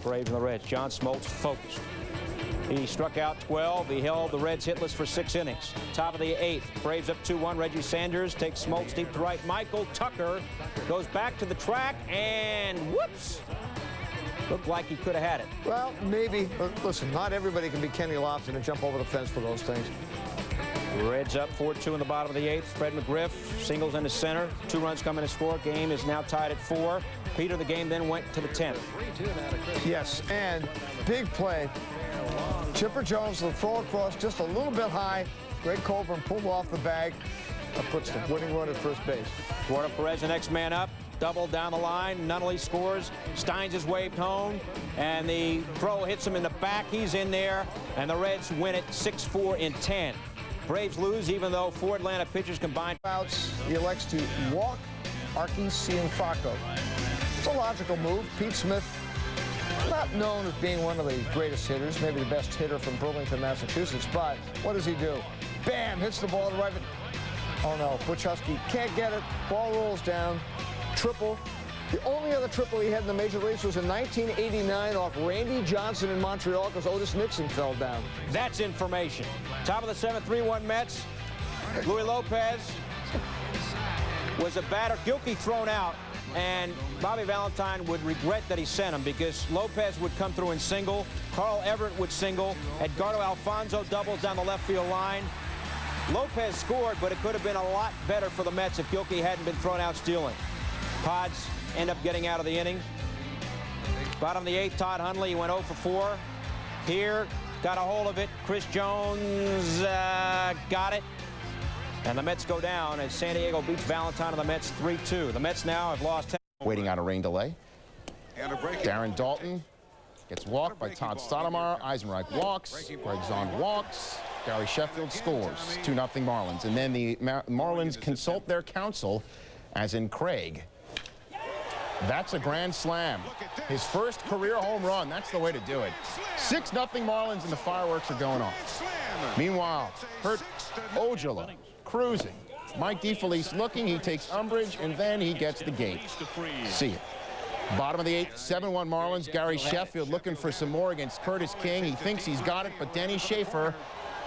Braves and the Reds. John Smoltz focused. He struck out 12. He held the Reds hitless for 6 innings. Top of the 8th. Braves up 2-1. Reggie Sanders takes Smoltz deep to right. Michael Tucker goes back to the track and whoops! Looked like he could have had it. Well, maybe. But listen, not everybody can be Kenny Lofton and jump over the fence for those things. Reds up 4-2 in the bottom of the 8th. Fred McGriff singles in the center. 2 runs coming to score. Game is now tied at 4. Peter, the game then went to the 10th. Yes, and big play. Chipper Jones, the throw across just a little bit high. Greg Colburn pulled off the bag. That puts the winning run at first base. Eduardo Perez, the next man up. Double down the line. Nunnally scores. Steins is waved home. And the throw hits him in the back. He's in there. And the Reds win it 6-4 in 10. Braves lose even though 4 Atlanta pitchers combined. Outs, he elects to walk Arquis Cienfuegos. It's a logical move. Pete Smith, not known as being one of the greatest hitters, maybe the best hitter from Burlington, Massachusetts, but what does he do? Bam, hits the ball to right. Oh no, Butch Husky can't get it. Ball rolls down. Triple. The only other triple he had in the major leagues was in 1989 off Randy Johnson in Montreal because Otis Nixon fell down. That's information. Top of the 7th, 3-1 Mets. Luis Lopez was a batter. Gilkey thrown out, and Bobby Valentine would regret that he sent him because Lopez would come through and single. Carl Everett would single. Edgardo Alfonso doubles down the left field line. Lopez scored, but it could have been a lot better for the Mets if Gilkey hadn't been thrown out stealing. Pods end up getting out of the inning. Bottom of the 8th, Todd Hundley, he went 0 for 4. Here, got a hold of it. Chris Jones got it. And the Mets go down as San Diego beats Valentine and the Mets 3-2. The Mets now have lost 10. Waiting out a rain delay. Darren Dalton gets walked by Todd Stoudemire. Eisenreich walks. Greg Zahn walks. Gary Sheffield scores. 2-0 Marlins. And then the Marlins consult their counsel, as in Craig. That's a grand slam. His first career home run. That's the way to do it. 6-0 Marlins, and the fireworks are going off. Meanwhile, Kurt Ojala cruising. Mike DeFelice looking. He takes umbrage, and then he gets the gate. See it. Bottom of the 8th, 7-1 Marlins. Gary Sheffield looking for some more against Curtis King. He thinks he's got it, but Denny Schaefer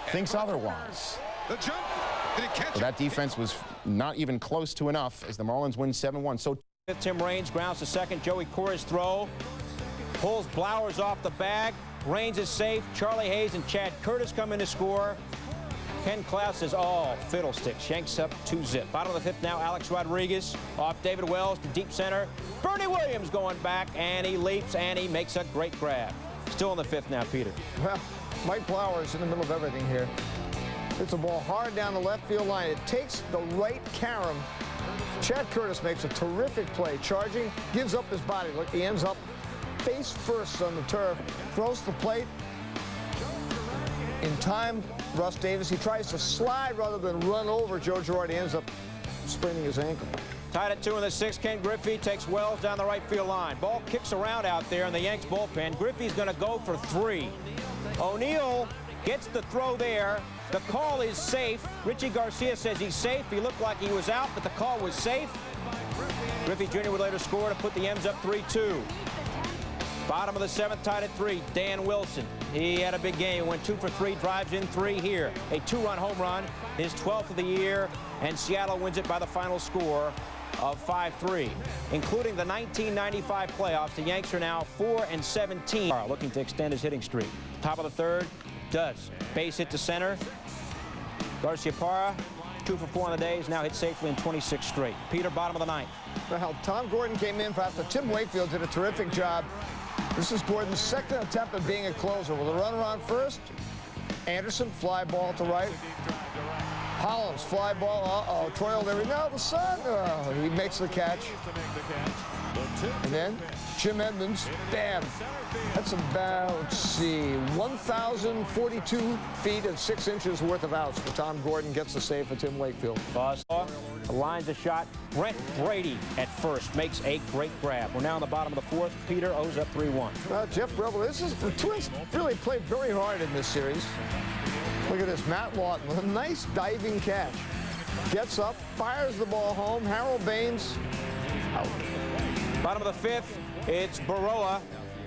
thinks otherwise. But that defense was not even close to enough as the Marlins win 7-1. So Tim Raines grounds to second. Joey Cora's throw pulls Blowers off the bag. Raines is safe. Charlie Hayes and Chad Curtis come in to score. Ken Klaus says, oh, fiddlesticks. Yanks up 2-0. Bottom of the 5th now, Alex Rodriguez off David Wells to deep center. Bernie Williams going back, and he leaps, and he makes a great grab. Still in the 5th now, Peter. Well, Mike Blowers in the middle of everything here. Hits the ball hard down the left field line. It takes the right carom. Chad Curtis makes a terrific play. Charging, gives up his body. Look, he ends up face first on the turf. Throws the plate. In time, Russ Davis, he tries to slide rather than run over Joe Girardi. He ends up spraining his ankle. Tied at 2 in the 6th. Ken Griffey takes Wells down the right field line. Ball kicks around out there in the Yanks bullpen. Griffey's going to go for 3. O'Neill gets the throw there. The call is safe. Richie Garcia says he's safe. He looked like he was out, but the call was safe. Griffey Jr. would later score to put the M's up 3-2. Bottom of the 7th, tied at 3. Dan Wilson. He had a big game. He went 2 for 3, drives in 3 here. A 2-run home run, his 12th of the year, and Seattle wins it by the final score of 5-3. Including the 1995 playoffs, the Yanks are now 4-17. Looking to extend his hitting streak. Top of the 3rd, does. Base hit to center. Garcia Parra, 2 for 4 on the day, is now hit safely in 26 straight. Peter, bottom of the 9th. Well, Tom Gordon came in after Tim Wakefield did a terrific job. This is Gordon's 2nd attempt at being a closer. With a runner on first, Anderson, fly ball to right. Hollins, fly ball, uh-oh, Troy O'Leary, now the sun, he makes the catch. And then Jim Edmonds, bam. That's about, let's see, 1,042 feet and 6 inches worth of outs for Tom Gordon. Gets the save for Tim Wakefield. Lines a shot. Brent Brady at first makes a great grab. We're now in the bottom of the 4th. Peter owes up 3-1. Well, Jeff Rebel, the Twins really played very hard in this series. Look at this, Matt Lawton with a nice diving catch. Gets up, fires the ball home. Harold Baines out. Bottom of the 5th, it's Baroa.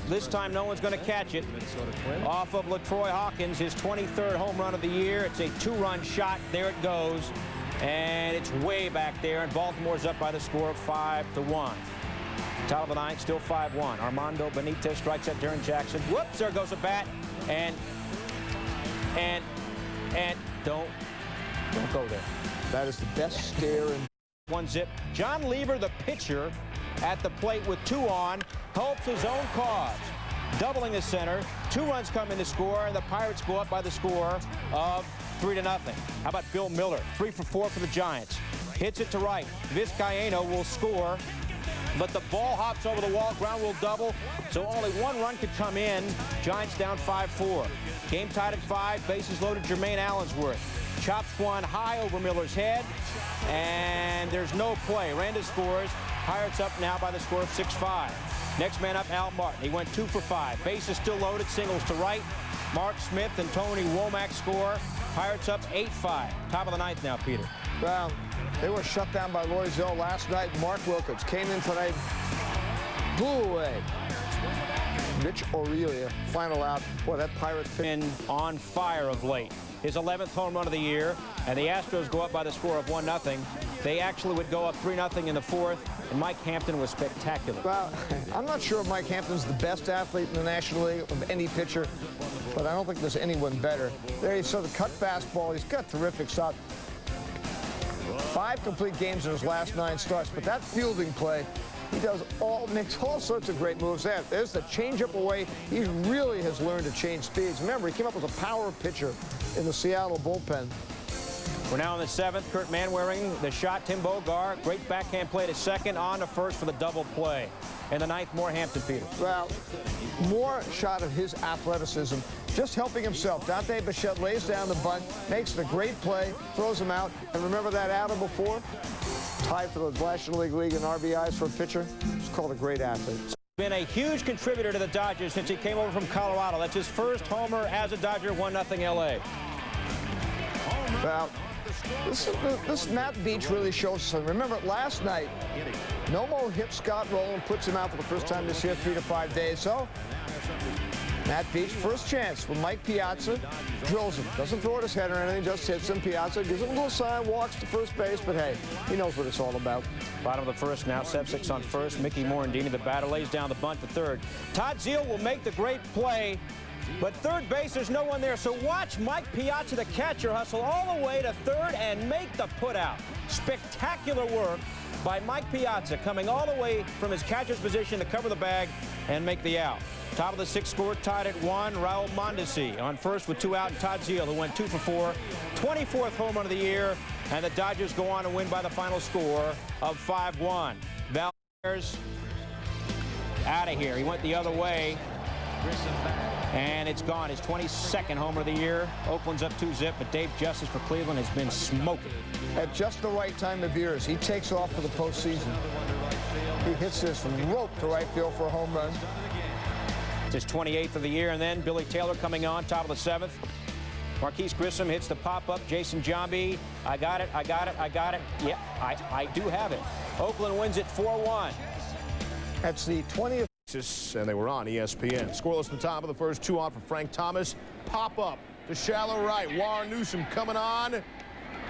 This time no one's going to catch it. Off of LaTroy Hawkins, his 23rd home run of the year. It's a 2-run shot. There it goes. And it's way back there, and Baltimore's up by the score of 5-1. Top of the ninth, still 5-1. Armando Benitez strikes at Darren Jackson. Whoops, there goes a bat. And don't go there. That is the best stare in 1-0. John Lever, the pitcher, at the plate with 2 on, helps his own cause. Doubling the center, 2 runs come in to score, and the Pirates go up by the score of 3-0. How about Bill Miller? 3 for 4 for the Giants. Hits it to right. Vizcaíno will score, but the ball hops over the wall. Ground rule double, so only 1 run could come in. Giants down 5-4. Game tied at 5. Bases loaded. Jermaine Allensworth chops one high over Miller's head, and there's no play. Randa scores. Pirates up now by the score of 6-5. Next man up, Al Martin. He went 2 for 5. Bases still loaded. Singles to right. Mark Smith and Tony Womack score. Pirates up 8-5. Top of the ninth now, Peter. Well, they were shut down by Loisel last night. Mark Wilkins came in tonight, blew away. Mitch Aurelia, final out. Boy, that Pirates been on fire of late. His 11th home run of the year, and the Astros go up by the score of 1-0. They actually would go up 3-0 in the 4th, and Mike Hampton was spectacular. Well, I'm not sure if Mike Hampton's the best athlete in the National League of any pitcher, but I don't think there's anyone better. There you saw the cut fastball. He's got terrific shot. 5 complete games in his last 9 starts, but that fielding play, he makes all sorts of great moves. There's the changeup away. He really has learned to change speeds. Remember, he came up as a power pitcher in the Seattle bullpen. We're now in the 7th. Kurt Manwaring, the shot. Tim Bogar, great backhand play to second, on to first for the double play. In the 9th, more Hampton, Peter. Well, more shot of his athleticism, just helping himself. Dante Bichette lays down the bunt, makes the great play, throws him out. And remember that outer before? Tied for the National League in RBIs for a pitcher. It's called a great athlete. Been a huge contributor to the Dodgers since he came over from Colorado. That's his first homer as a Dodger, 1-0 LA. Well, this Matt Beach really shows something. Remember, last night, Nomo hit Scott Rowland, puts him out for the first time this year, 3 to 5 days. So, Matt Beach, first chance for Mike Piazza, drills him. Doesn't throw at his head or anything, just hits him. Piazza gives him a little sign, walks to first base, but hey, he knows what it's all about. Bottom of the 1st now, Sepsix on first. Mickey Morandini, the batter, lays down the bunt to 3rd. Todd Zeile will make the great play, but 3rd base, there's no one there. So watch Mike Piazza, the catcher, hustle all the way to 3rd and make the putout. Spectacular work by Mike Piazza, coming all the way from his catcher's position to cover the bag and make the out. Top of the 6th score, tied at 1. Raul Mondesi on first with 2 out, and Todd Zeile, who went 2 for 4. 24th home run of the year, and the Dodgers go on to win by the final score of 5-1. Valdez out of here. He went the other way, and it's gone. His 22nd homer of the year. Oakland's up 2-0, but Dave Justice for Cleveland has been smoking. At just the right time of years, he takes off for the postseason. He hits this from rope to right field for a home run. It's his 28th of the year, and then Billy Taylor coming on, top of the 7th. Marquise Grissom hits the pop-up. Jason Giambi, I got it. Yeah, I do have it. Oakland wins it 4-1. That's the 20th. And they were on ESPN. Scoreless in the top of the first, 2 on for Frank Thomas. Pop up to shallow right. Warren Newsom coming on.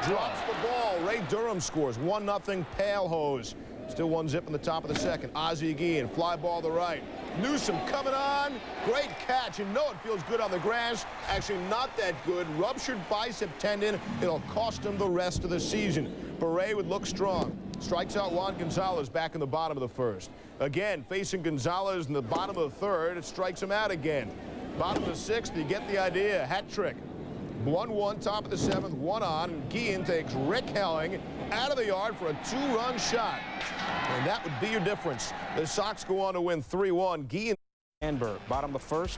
Drops the ball. Ray Durham scores. 1-0 Pale Hose. Still 1-0 in the top of the 2nd. Ozzie Guillen, fly ball to right. Newsom coming on. Great catch. You know it feels good on the grass. Actually not that good. Ruptured bicep tendon. It'll cost him the rest of the season. Beret would look strong. Strikes out Juan Gonzalez back in the bottom of the 1st. Again, facing Gonzalez in the bottom of the 3rd. It strikes him out again. Bottom of the 6th, you get the idea. Hat trick. 1-1, top of the 7th, 1 on. And Guillen takes Rick Helling out of the yard for a 2-run shot. And that would be your difference. The Sox go on to win 3-1. Guillen. Sandberg, bottom of the 1st.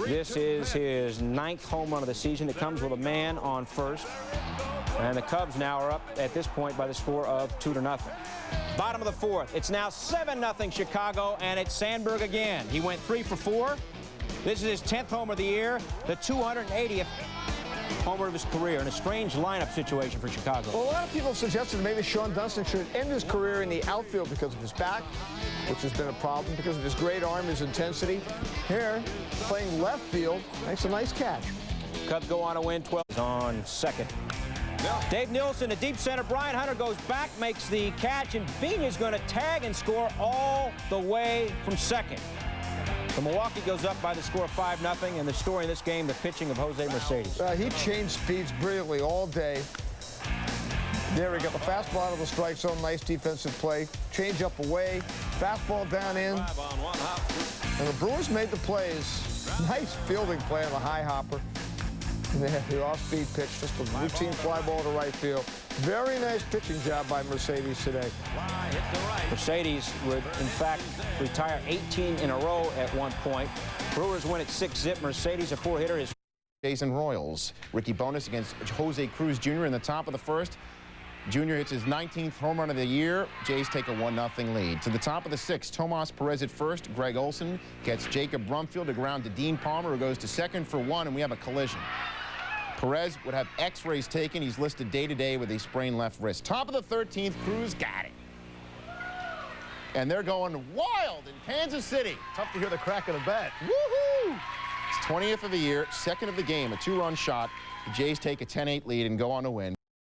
This is his 9th home run of the season. It comes with a man on first. And the Cubs now are up at this point by the score of 2-0. Bottom of the 4th. It's now 7-0 Chicago, and it's Sandberg again. He went 3 for 4. This is his 10th homer of the year, the 280th homer of his career in a strange lineup situation for Chicago. Well, a lot of people suggested maybe Sean Dunston should end his career in the outfield because of his back, which has been a problem, because of his great arm, his intensity. Here, playing left field, makes a nice catch. Cubs go on to win 12 on second. Dave Nielsen, a deep center. Brian Hunter goes back, makes the catch, and Vigna's going to tag and score all the way from second. So Milwaukee goes up by the score of 5-0, and the story in this game, the pitching of Jose Mercedes. He changed speeds brilliantly all day. There we got the fastball out of the strike zone. Nice defensive play. Change up away. Fastball down in. And the Brewers made the plays. Nice fielding play on the high hopper. And they had the off-speed pitch, just a routine fly ball to right field. Very nice pitching job by Mercedes today. Mercedes would, in fact, retire 18 in a row at one point. Brewers win at 6-zip. Mercedes, a 4-hitter, is Jason Royals. Ricky Bonus against Jose Cruz Jr. in the top of the first. Jr. hits his 19th home run of the year. Jays take a 1-0 lead. To the top of the sixth, Tomas Perez at first. Greg Olson gets Jacob Brumfield to ground to Dean Palmer, who goes to second for one, and we have a collision. Perez would have x-rays taken. He's listed day-to-day with a sprained left wrist. Top of the 13th, Cruz got it. And they're going wild in Kansas City. Tough to hear the crack of the bat. Woohoo! It's 20th of the year, second of the game, a 2-run shot. The Jays take a 10-8 lead and go on to win.